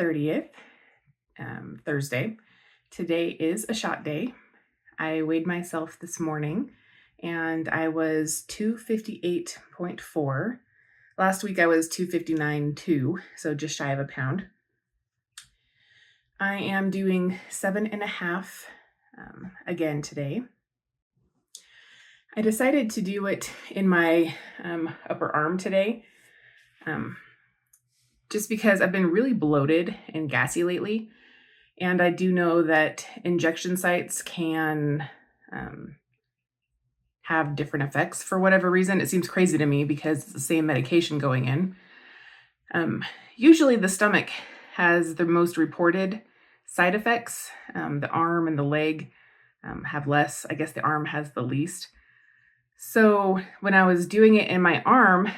30th, Thursday. Today is a shot day. I weighed myself this morning and I was 258.4. Last week I was 259.2, so just shy of a pound. I am doing 7.5 again today. I decided to do it in my upper arm today, just because I've been really bloated and gassy lately. And I do know that injection sites can have different effects for whatever reason. It seems crazy to me because it's the same medication going in. Usually the stomach has the most reported side effects. The arm and the leg have less. I guess the arm has the least. So when I was doing it in my arm,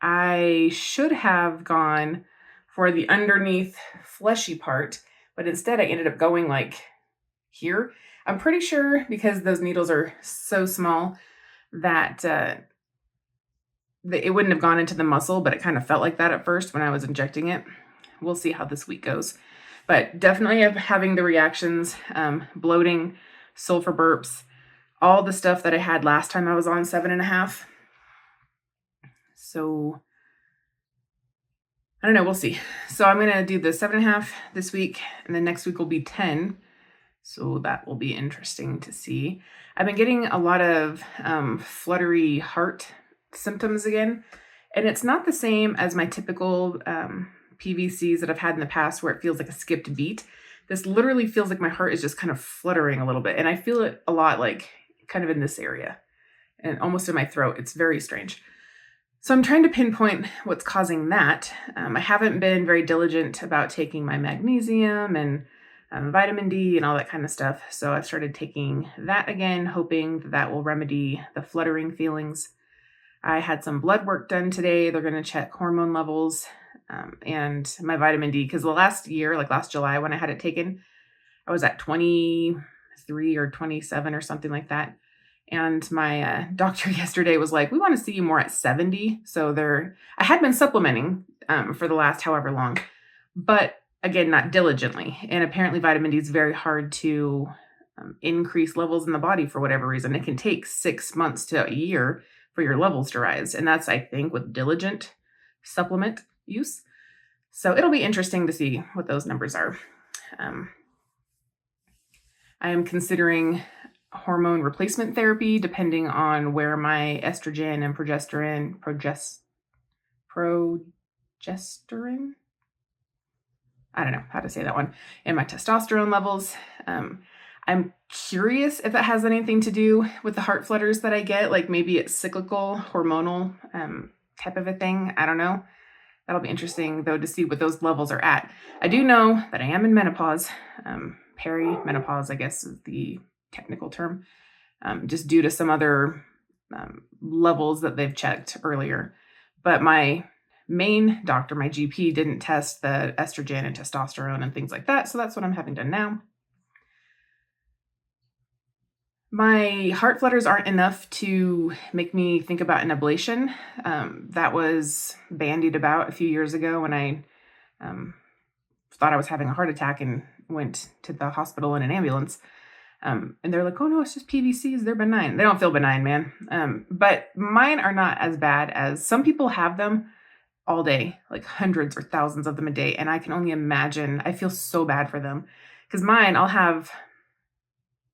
I should have gone for the underneath fleshy part, but instead I ended up going like here. I'm pretty sure because those needles are so small that it wouldn't have gone into the muscle, but it kind of felt like that at first when I was injecting it. We'll see how this week goes. But definitely having the reactions, bloating, sulfur burps, all the stuff that I had last time I was on 7.5. So I don't know, we'll see. So I'm going to do the 7.5 this week, and then next week will be 10. So that will be interesting to see. I've been getting a lot of fluttery heart symptoms again, and it's not the same as my typical PVCs that I've had in the past where it feels like a skipped beat. This literally feels like my heart is just kind of fluttering a little bit, and I feel it a lot like kind of in this area and almost in my throat. It's very strange. So I'm trying to pinpoint what's causing that. I haven't been very diligent about taking my magnesium and vitamin D and all that kind of stuff. So I've started taking that again, hoping that will remedy the fluttering feelings. I had some blood work done today. They're going to check hormone levels and my vitamin D, because the last year, like last July when I had it taken, I was at 23 or 27 or something like that. And my doctor yesterday was like, we want to see you more at 70. So I had been supplementing for the last however long, but again, not diligently. And apparently vitamin D is very hard to increase levels in the body for whatever reason. It can take 6 months to a year for your levels to rise. And that's, I think, with diligent supplement use. So it'll be interesting to see what those numbers are. I am considering hormone replacement therapy depending on where my estrogen and progesterone, I don't know how to say that one, and my testosterone levels. I'm curious if it has anything to do with the heart flutters that I get, like maybe it's cyclical, hormonal type of a thing. I don't know. That'll be interesting, though, to see what those levels are at. I do know that I am in menopause. Perimenopause, I guess, is the technical term, just due to some other levels that they've checked earlier. But my main doctor, my GP, didn't test the estrogen and testosterone and things like that. So that's what I'm having done now. My heart flutters aren't enough to make me think about an ablation. That was bandied about a few years ago when I thought I was having a heart attack and went to the hospital in an ambulance. And they're like, oh no, it's just PVCs. They're benign. They don't feel benign, man. But mine are not as bad as some people have them all day, like hundreds or thousands of them a day. And I can only imagine, I feel so bad for them because mine, I'll have,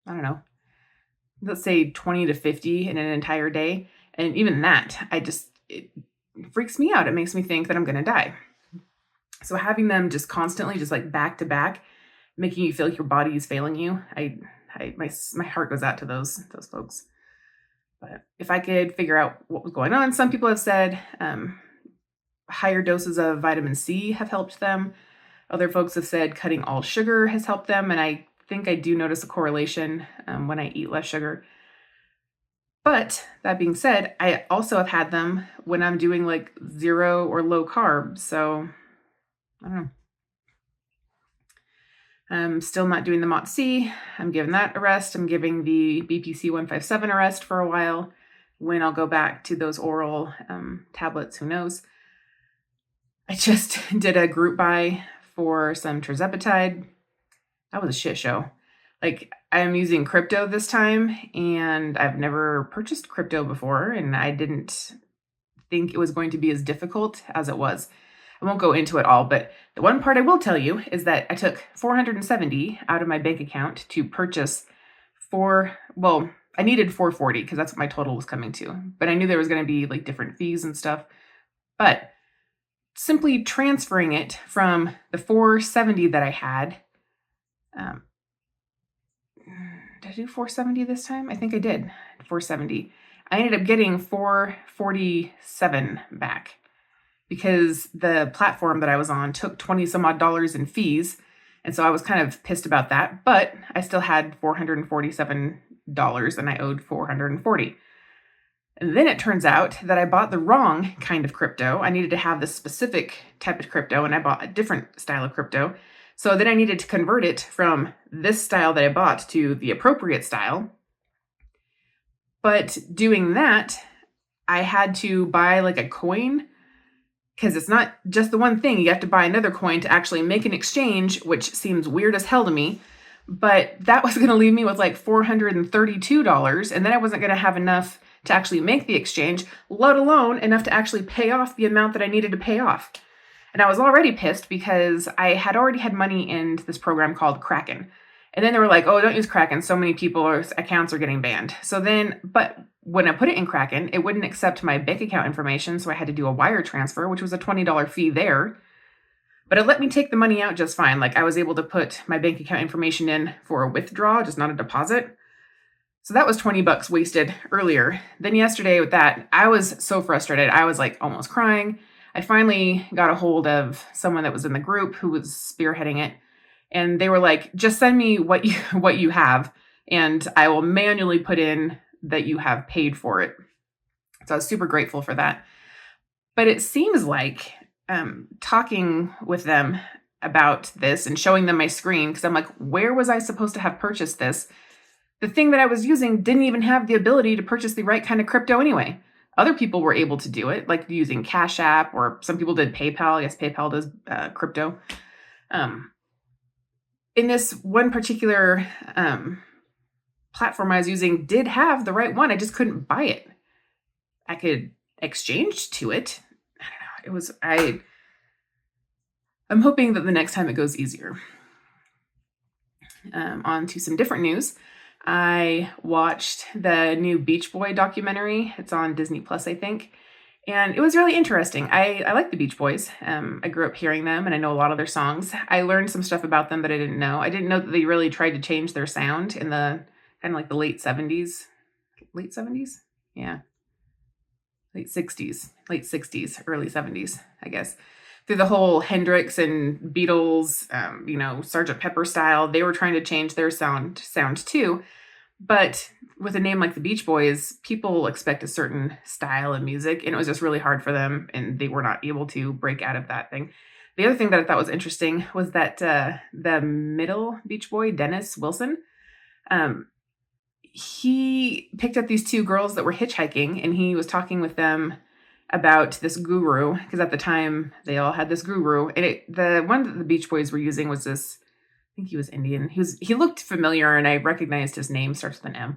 I don't know, let's say 20 to 50 in an entire day. And even that, it freaks me out. It makes me think that I'm going to die. So having them just constantly, just like back to back, making you feel like your body is failing you, my heart goes out to those folks. But if I could figure out what was going on, some people have said higher doses of vitamin C have helped them. Other folks have said cutting all sugar has helped them. And I think I do notice a correlation when I eat less sugar. But that being said, I also have had them when I'm doing like zero or low carb. So I don't know. I'm still not doing the MOTS-C. I'm giving that a rest. I'm giving the BPC 157 a rest for a while. When I'll go back to those oral tablets, who knows? I just did a group buy for some Tirzepatide. That was a shit show. Like, I'm using crypto this time, and I've never purchased crypto before, and I didn't think it was going to be as difficult as it was. I won't go into it all, but the one part I will tell you is that I took $470 out of my bank account to purchase I needed $440 because that's what my total was coming to. But I knew there was going to be like different fees and stuff. But simply transferring it from the $470 that I had, did I do $470 this time? I think I did. $470. I ended up getting $447 back because the platform that I was on took 20 some odd dollars in fees. And so I was kind of pissed about that, but I still had $447 and I owed $440. And then it turns out that I bought the wrong kind of crypto. I needed to have this specific type of crypto, and I bought a different style of crypto. So then I needed to convert it from this style that I bought to the appropriate style. But doing that, I had to buy like a coin, because it's not just the one thing. You have to buy another coin to actually make an exchange, which seems weird as hell to me. But that was going to leave me with like $432, and then I wasn't going to have enough to actually make the exchange, let alone enough to actually pay off the amount that I needed to pay off. And I was already pissed because I had already had money in this program called Kraken. And then they were like, oh, don't use Kraken. So many people's accounts are getting banned. But when I put it in Kraken, it wouldn't accept my bank account information. So I had to do a wire transfer, which was a $20 fee there. But it let me take the money out just fine. Like, I was able to put my bank account information in for a withdrawal, just not a deposit. So that was $20 wasted earlier. Then yesterday with that, I was so frustrated. I was like almost crying. I finally got a hold of someone that was in the group who was spearheading it. And they were like, just send me what you have, and I will manually put in that you have paid for it. So I was super grateful for that. But it seems like talking with them about this and showing them my screen, because I'm like, where was I supposed to have purchased this? The thing that I was using didn't even have the ability to purchase the right kind of crypto anyway. Other people were able to do it, like using Cash App, or some people did PayPal. I guess PayPal does crypto. In this one particular platform I was using did have the right one. I just couldn't buy it. I could exchange to it. I don't know. I'm hoping that the next time it goes easier. On to some different news. I watched the new Beach Boy documentary. It's on Disney Plus, I think. And it was really interesting. I like the Beach Boys. I grew up hearing them, and I know a lot of their songs. I learned some stuff about them that I didn't know. I didn't know that they really tried to change their sound in the kind of like the late 70s. Late 70s? Yeah. Late 60s, early 70s, I guess. Through the whole Hendrix and Beatles, Sgt. Pepper style, they were trying to change their sound too. But with a name like the Beach Boys, people expect a certain style of music, and it was just really hard for them, and they were not able to break out of that thing. The other thing that I thought was interesting was that the middle Beach Boy, Dennis Wilson, he picked up these two girls that were hitchhiking, and he was talking with them about this guru, because at the time they all had this guru, and the one that the Beach Boys were using was this, I think he was Indian. He looked familiar, and I recognized his name, starts with an M.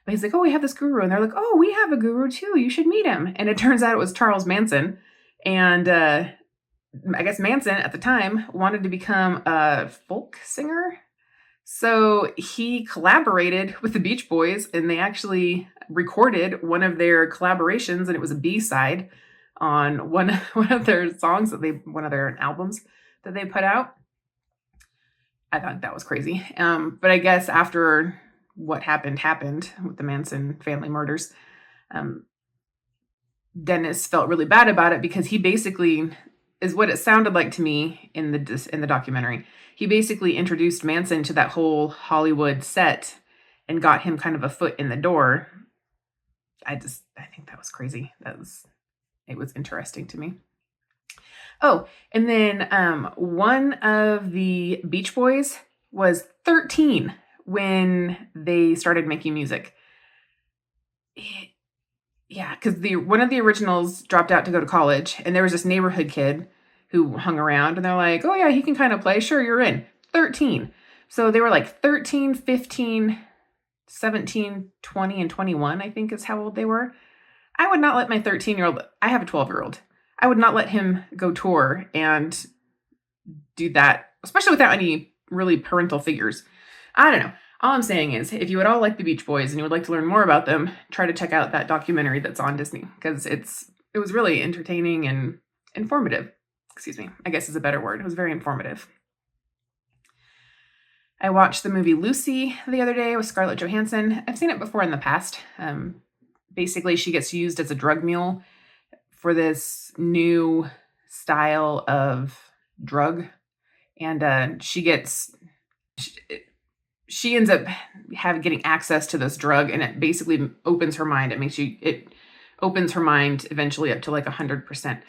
But he's like, oh, we have this guru. And they're like, oh, we have a guru too. You should meet him. And it turns out it was Charles Manson. And I guess Manson at the time wanted to become a folk singer. So he collaborated with the Beach Boys, and they actually recorded one of their collaborations, and it was a B-side on one of their songs one of their albums that they put out. I thought that was crazy. But I guess after what happened with the Manson family murders, Dennis felt really bad about it, because he basically is what it sounded like to me in the documentary. He basically introduced Manson to that whole Hollywood set and got him kind of a foot in the door. I think that was crazy. It was interesting to me. Oh, and then one of the Beach Boys was 13 when they started making music. Yeah, because one of the originals dropped out to go to college, and there was this neighborhood kid who hung around, and they're like, oh yeah, he can kind of play. Sure, you're in. 13. So they were like 13, 15, 17, 20, and 21, I think is how old they were. I would not let my 13-year-old, I have a 12-year-old, I would not let him go tour and do that, especially without any really parental figures. I don't know. All I'm saying is, if you would all like the Beach Boys and you would like to learn more about them, try to check out that documentary that's on Disney, because it was really entertaining and informative. Excuse me, I guess is a better word. It was very informative. I watched the movie Lucy the other day with Scarlett Johansson. I've seen it before in the past. Basically, she gets used as a drug mule for this new style of drug, and she ends up getting access to this drug, and it basically opens her mind. It opens her mind eventually up to like 100%.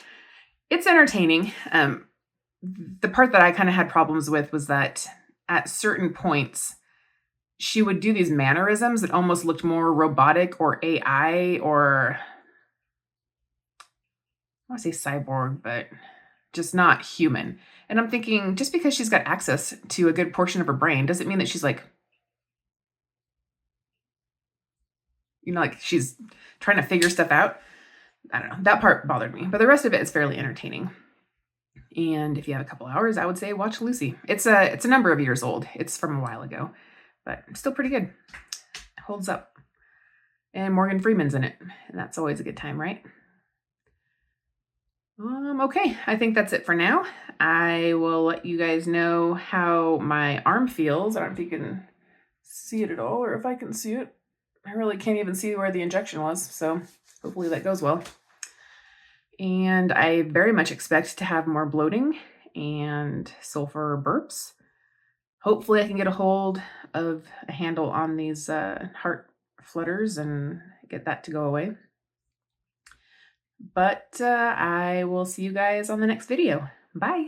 It's entertaining. The part that I kind of had problems with was that at certain points, she would do these mannerisms that almost looked more robotic or AI, or I want to say cyborg, but just not human. And I'm thinking, just because she's got access to a good portion of her brain doesn't mean that she's like, like she's trying to figure stuff out. I don't know. That part bothered me, but the rest of it is fairly entertaining. And if you have a couple hours, I would say watch Lucy. It's a number of years old. It's from a while ago, but still pretty good. It holds up. And Morgan Freeman's in it, and that's always a good time, right? Okay, I think that's it for now. I will let you guys know how my arm feels. I don't know if you can see it at all, or if I can see it. I really can't even see where the injection was, so hopefully that goes well. And I very much expect to have more bloating and sulfur burps. Hopefully I can get a hold of a handle on these heart flutters and get that to go away. But I will see you guys on the next video. Bye.